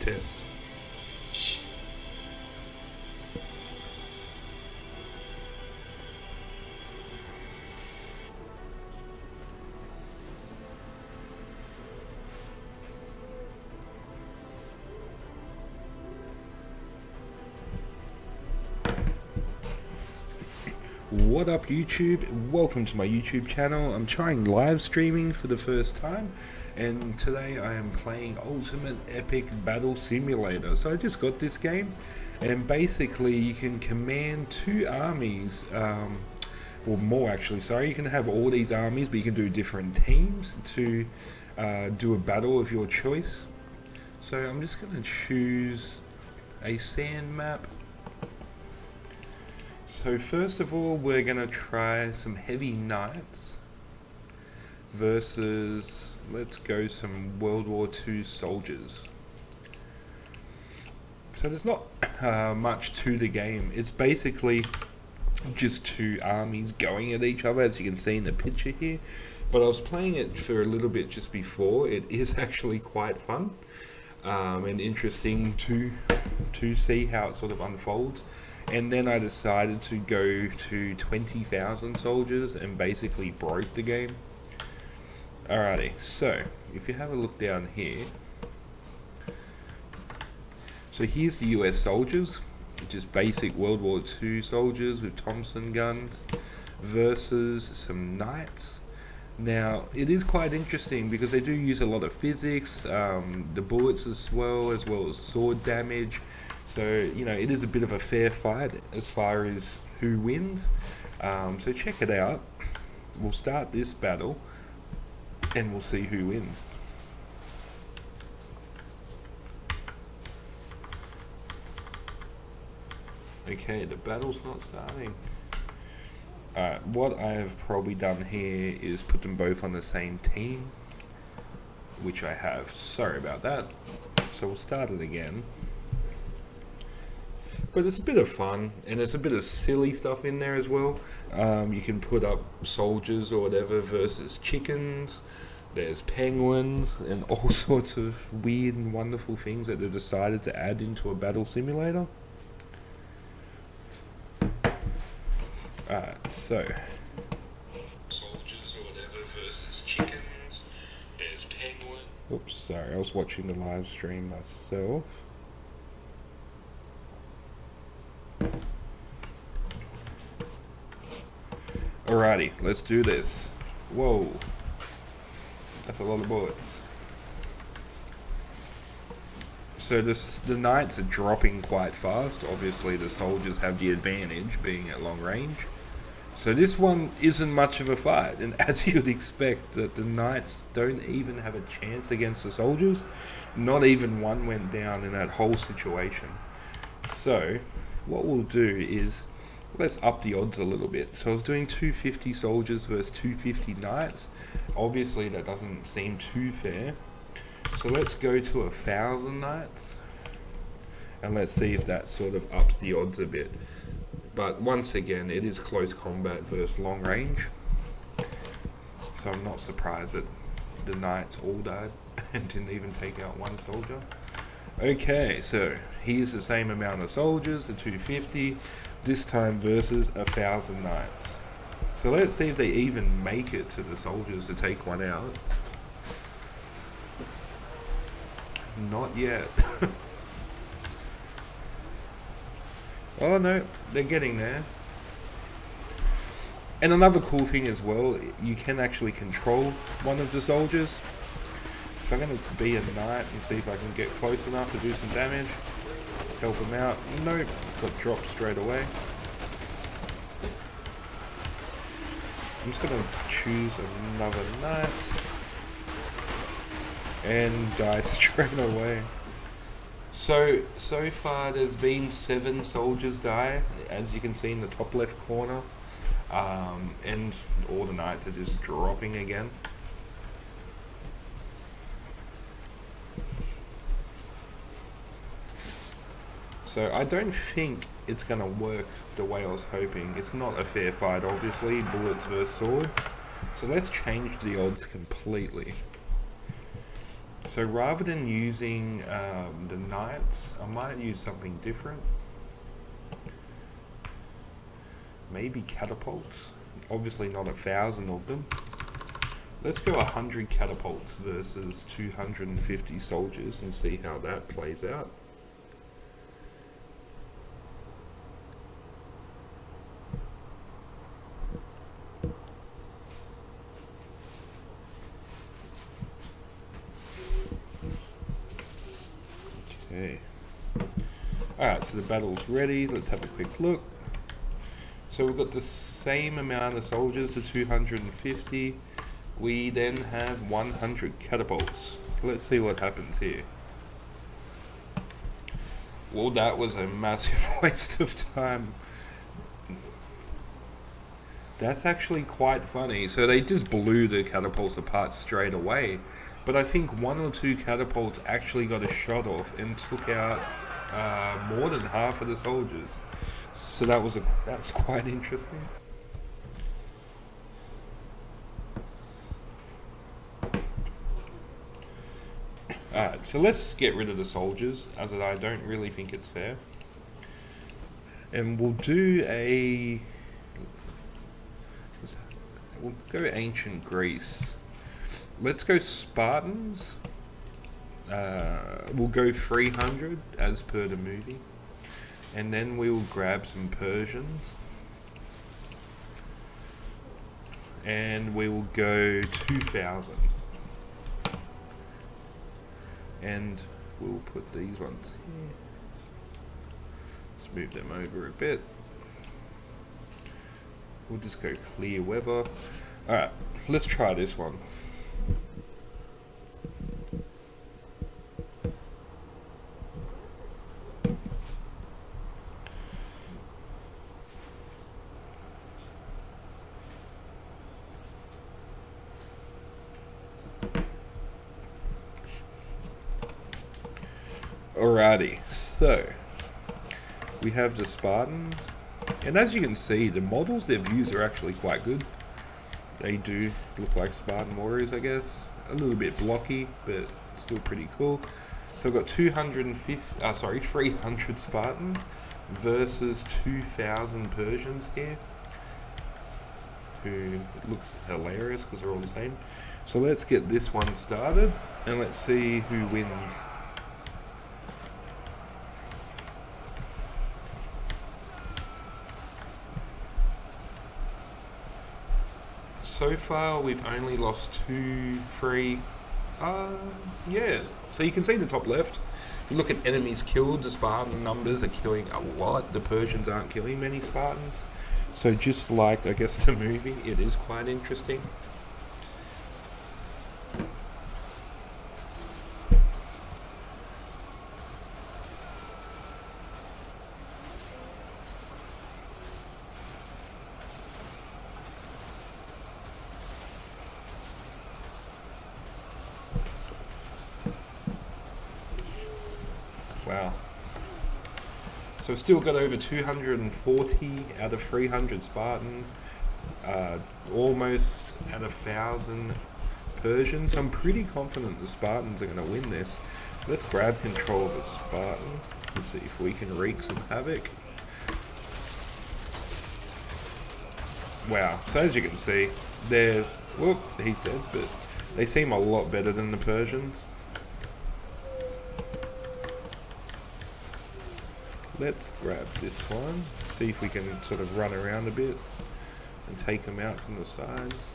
Test. What up YouTube? Welcome to my YouTube channel. I'm trying live streaming for the first time, and today I am playing Ultimate Epic Battle Simulator. So I just got this game, and basically you can command two armies, or more actually, sorry. You can have all these armies, but you can do different teams to do a battle of your choice. So I'm just going to choose a sand map. So first of all, we're going to try some heavy knights versus, let's go some World War II soldiers. So there's not much to the game. It's basically just two armies going at each other, as you can see in the picture here. But I was playing it for a little bit just before. It is actually quite fun and interesting to see how it sort of unfolds. And then I decided to go to 20,000 soldiers and basically broke the game. Alrighty, so if you have a look down here, so here's the US soldiers, just basic World War II soldiers with Thompson guns versus some knights. Now it is quite interesting because they do use a lot of physics, the bullets as well as sword damage. So, you know, it is a bit of a fair fight as far as who wins. So check it out. We'll start this battle and we'll see who wins. Okay, the battle's not starting. Alright, what I have probably done here is put them both on the same team, which I have. Sorry about that. So we'll start it again. But it's a bit of fun, and there's a bit of silly stuff in there as well. You can put up soldiers or whatever versus chickens. There's penguins and all sorts of weird and wonderful things that they've decided to add into a battle simulator. Alright, so soldiers or whatever versus chickens. There's penguins. Oops, sorry, I was watching the live stream myself. Alrighty, let's do this. Whoa, that's a lot of bullets. So the knights are dropping quite fast. Obviously the soldiers have the advantage being at long range. So this one isn't much of a fight, and as you'd expect, that the knights don't even have a chance against the soldiers. Not even one went down in that whole situation. So what we'll do is, let's up the odds a little bit. So I was doing 250 soldiers versus 250 knights. Obviously that doesn't seem too fair. So let's go to 1,000 knights. And let's see if that sort of ups the odds a bit. But once again, it is close combat versus long range. So I'm not surprised that the knights all died and didn't even take out one soldier. Okay, so here's the same amount of soldiers, the 250, this time versus 1,000 knights. So let's see if they even make it to the soldiers to take one out. Not yet. Oh no, they're getting there. And another cool thing as well, you can actually control one of the soldiers. So I'm going to be a knight and see if I can get close enough to do some damage. Help him out. Nope, got dropped straight away. I'm just going to choose another knight and die straight away. So far there's been 7 soldiers die, as you can see in the top left corner, and all the knights are just dropping again. So I don't think it's going to work the way I was hoping. It's not a fair fight, obviously, bullets versus swords. So let's change the odds completely. So rather than using the knights, I might use something different. Maybe catapults. Obviously not 1,000 of them. Let's go 100 catapults versus 250 soldiers and see how that plays out. Okay. Alright, so the battle's ready. Let's have a quick look. So we've got the same amount of soldiers to 250. We then have 100 catapults. Let's see what happens here. Well, that was a massive waste of time. That's actually quite funny. So they just blew the catapults apart straight away. But I think 1 or 2 catapults actually got a shot off and took out more than half of the soldiers. So that's quite interesting. Alright, so let's get rid of the soldiers, as I don't really think it's fair. And we'll do we'll go ancient Greece. Let's go Spartans. We'll go 300 as per the movie. And then we will grab some Persians. And we will go 2,000. And we'll put these ones here. Let's move them over a bit. We'll just go clear weather. Alright, let's try this one. Alrighty, so we have the Spartans, and as you can see, the models they've used are actually quite good. They do look like Spartan warriors, I guess. A little bit blocky, but still pretty cool. So I've got 300 Spartans versus 2,000 Persians here, who look hilarious because they're all the same. So let's get this one started, and let's see who wins. So far, we've only lost 2, 3. Yeah. So you can see the top left. If you look at enemies killed, the Spartan numbers are killing a lot. The Persians aren't killing many Spartans. So just like, I guess, the movie, it is quite interesting. Wow. So we've still got over 240 out of 300 Spartans, almost at 1,000 Persians. I'm pretty confident the Spartans are going to win this. Let's grab control of the Spartan and see if we can wreak some havoc. Wow, so as you can see, whoop, he's dead, but they seem a lot better than the Persians. Let's grab this one, see if we can sort of run around a bit and take them out from the sides.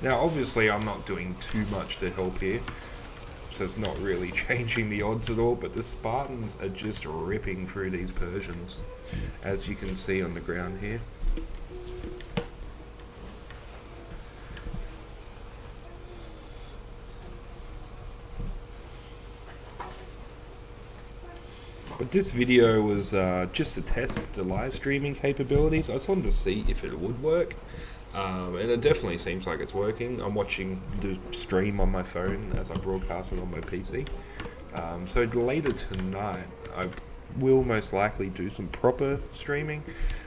Now obviously I'm not doing too much to help here, so it's not really changing the odds at all, but the Spartans are just ripping through these Persians, as you can see on the ground here. But this video was just to test the live streaming capabilities. I just wanted to see if it would work, and it definitely seems like it's working. I'm watching the stream on my phone as I broadcast it on my PC. So later tonight, I will most likely do some proper streaming.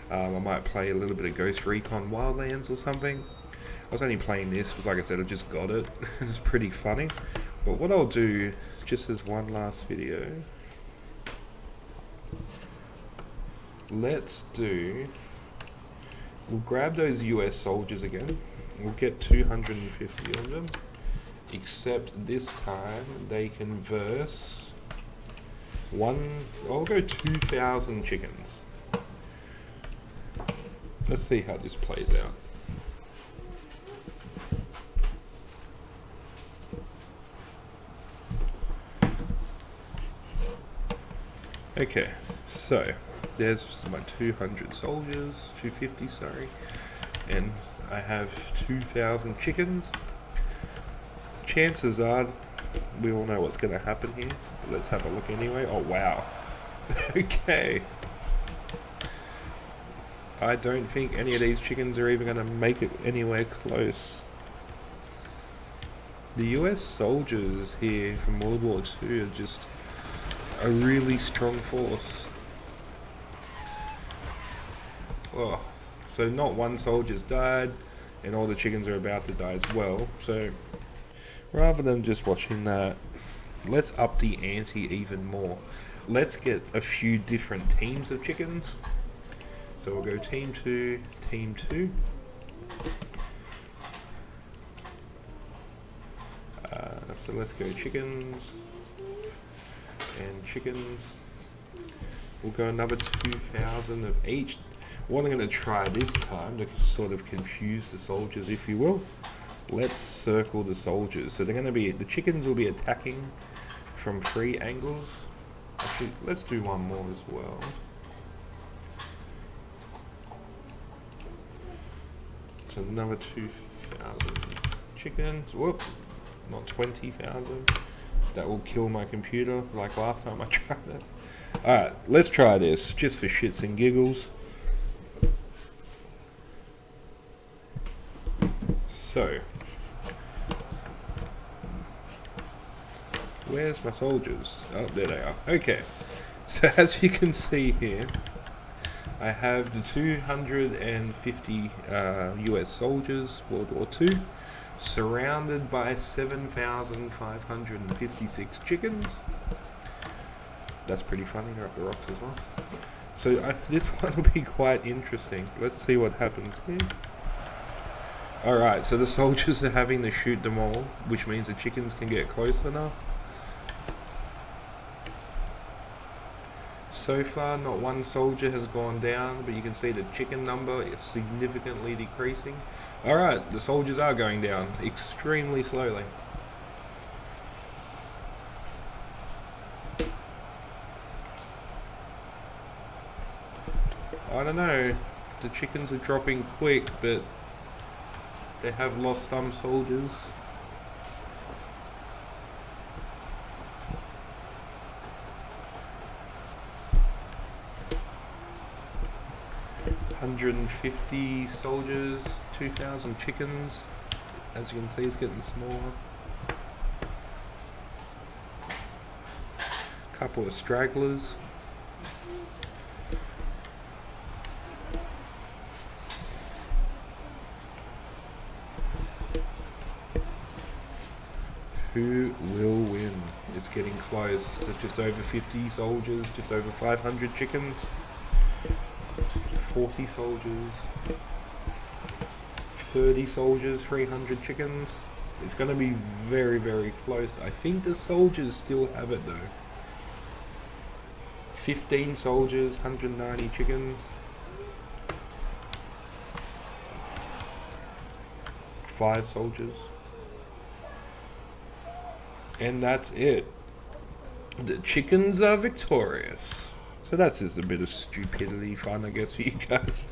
I might play a little bit of Ghost Recon Wildlands or something. I was only playing this because, like I said, I just got it. It's pretty funny. But what I'll do, just as one last video, we'll grab those US soldiers again. We'll get 250 of them. Except this time they can verse I'll go 2,000 chickens. Let's see how this plays out. Okay, so there's my 200 soldiers, 250, sorry, and I have 2,000 chickens. Chances are we all know what's going to happen here, but let's have a look anyway. Oh wow. Okay, I don't think any of these chickens are even going to make it anywhere close. The US soldiers here from World War II are just a really strong force. Oh, so not one soldier's died, and all the chickens are about to die as well. So rather than just watching that, let's up the ante even more. Let's get a few different teams of chickens. So we'll go team 2, team 2. So let's go chickens and chickens. We'll go another 2,000 of each. What I'm going to try this time to sort of confuse the soldiers, if you will, let's circle the soldiers. So they're going to be, the chickens will be attacking from 3 angles. Actually, let's do one more as well. So another 2,000 chickens. Whoop, not 20,000. That will kill my computer like last time I tried that. Alright, let's try this just for shits and giggles. So, where's my soldiers? Oh, there they are. Okay, so as you can see here, I have the 250 US soldiers, World War II, surrounded by 7,556 chickens. That's pretty funny, they're up the rocks as well. So this one will be quite interesting. Let's see what happens here. Alright, so the soldiers are having to shoot them all, which means the chickens can get closer now. So far, not one soldier has gone down, but you can see the chicken number is significantly decreasing. Alright, the soldiers are going down extremely slowly. I don't know, the chickens are dropping quick, but they have lost some soldiers. $150 soldiers, 2,000 chickens. As you can see, it's getting smaller. Couple of stragglers. Who will win? It's getting close. There's just over 50 soldiers, just over 500 chickens, 40 soldiers, 30 soldiers, 300 chickens. It's going to be very, very close. I think the soldiers still have it though. 15 soldiers, 190 chickens. 5 soldiers. And that's it. The chickens are victorious. So that's just a bit of stupidity fun, I guess, for you guys.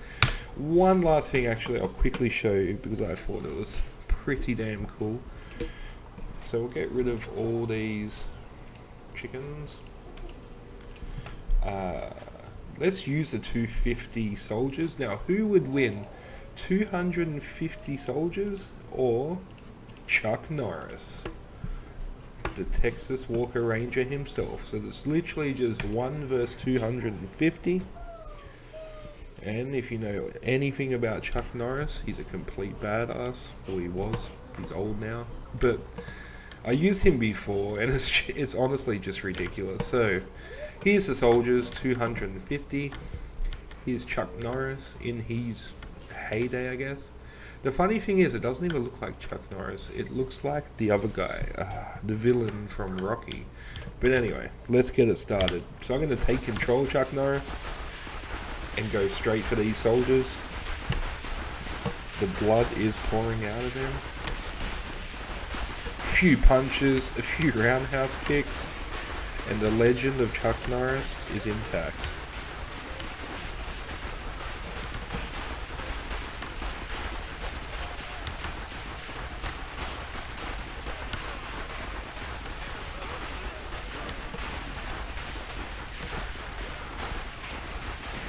One last thing, actually, I'll quickly show you because I thought it was pretty damn cool. So we'll get rid of all these chickens. Let's use the 250 soldiers. Now, who would win? 250 soldiers or Chuck Norris? the Texas Walker Ranger himself. So it's literally just 1 versus 250. And if you know anything about Chuck Norris, he's a complete badass. Well, he was. He's old now. But I used him before, and it's honestly just ridiculous. So here's the soldiers, 250. Here's Chuck Norris in his heyday, I guess. The funny thing is, it doesn't even look like Chuck Norris. It looks like the other guy, the villain from Rocky. But anyway, let's get it started. So I'm going to take control of Chuck Norris and go straight for these soldiers. The blood is pouring out of them. A few punches, a few roundhouse kicks, and the legend of Chuck Norris is intact.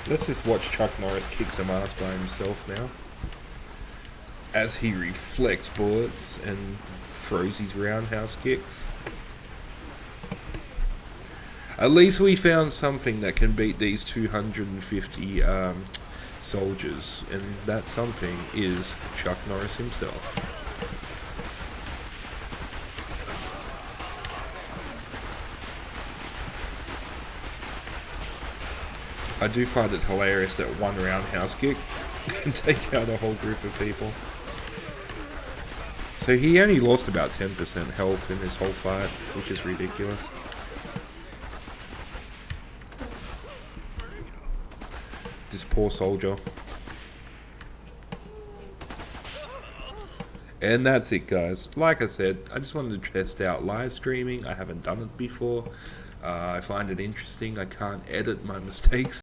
Let's just watch Chuck Norris kick some ass by himself now, as he reflects bullets and throws his roundhouse kicks. At least we found something that can beat these 250 soldiers, and that something is Chuck Norris himself. I do find it hilarious that one roundhouse kick can take out a whole group of people. So he only lost about 10% health in this whole fight, which is ridiculous. This poor soldier. And that's it, guys. Like I said, I just wanted to test out live streaming. I haven't done it before. I find it interesting. I can't edit my mistakes